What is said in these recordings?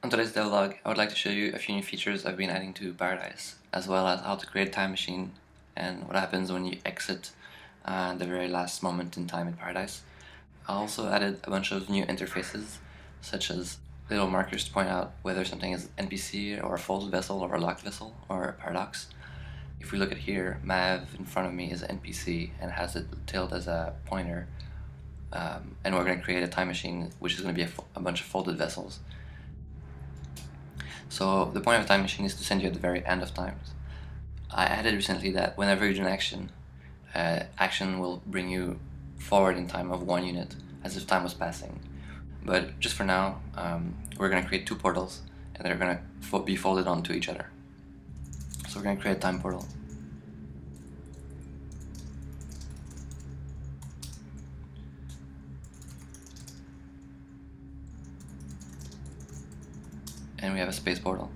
On today's devlog, I would like to show you a few new features I've been adding to Paradise, as well as how to create a time machine and what happens when you exit the very last moment in time in Paradise. I also added a bunch of new interfaces, such as little markers to point out whether something is an NPC or a folded vessel or a locked vessel or a paradox. If we look at here, Mav in front of me is an NPC and has it tilted as a pointer, and we're going to create a time machine which is going to be a bunch of folded vessels. So the point of a time machine is to send you at the very end of times. I added recently that whenever you do an action, action will bring you forward in time of 1 unit, as if time was passing. But just for now, we're going to create 2 portals, and they're going to be folded onto each other. So we're going to create a time portal. And we have a space portal.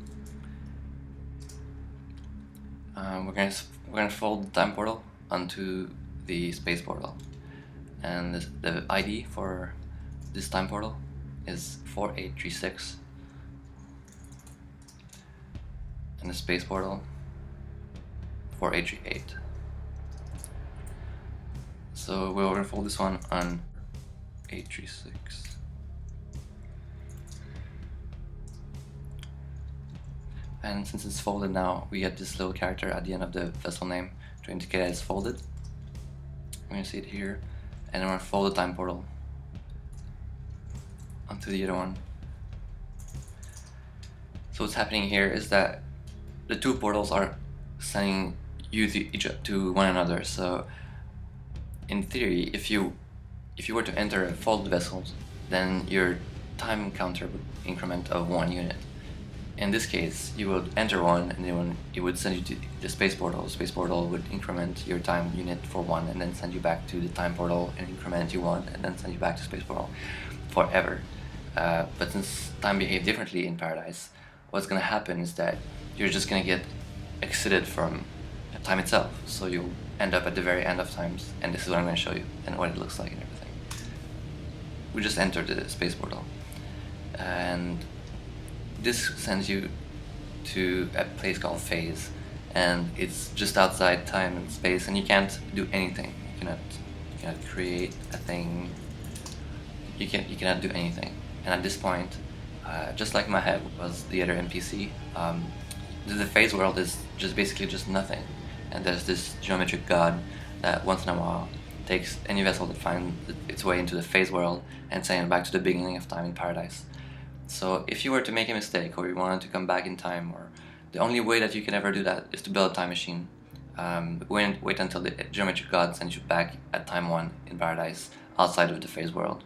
We're going to fold the time portal onto the space portal, and the ID for this time portal is 4836, and the space portal 4838. So we're going to fold this one on 836. And since it's folded now, we get this little character at the end of the vessel name to indicate that it's folded. We're going to see it here, and then we're going to fold the time portal onto the other one. So what's happening here is that the 2 portals are sending you to one another. So in theory, if you were to enter a folded vessel, then your time counter would increment of 1 unit. In this case, you would enter 1, and then it would send you to the space portal. The space portal would increment your time unit for 1, and then send you back to the time portal and increment you 1, and then send you back to space portal forever. But since time behaves differently in Paradise, what's going to happen is that you're just going to get exited from time itself. So you'll end up at the very end of times, and this is what I'm going to show you and what it looks like and everything. We just entered the space portal, and this sends you to a place called phase, and it's just outside time and space, and you can't do anything. You cannot create a thing. You cannot do anything. And at this point, just like my head was the other NPC, the phase world is basically just nothing. And there's this geometric god that once in a while takes any vessel that finds its way into the phase world and sends it back to the beginning of time in Paradise. So if you were to make a mistake, or you wanted to come back in time, or the only way that you can ever do that is to build a time machine. Wait until the geometric god sends you back at time 1 in Paradise, outside of the phase world.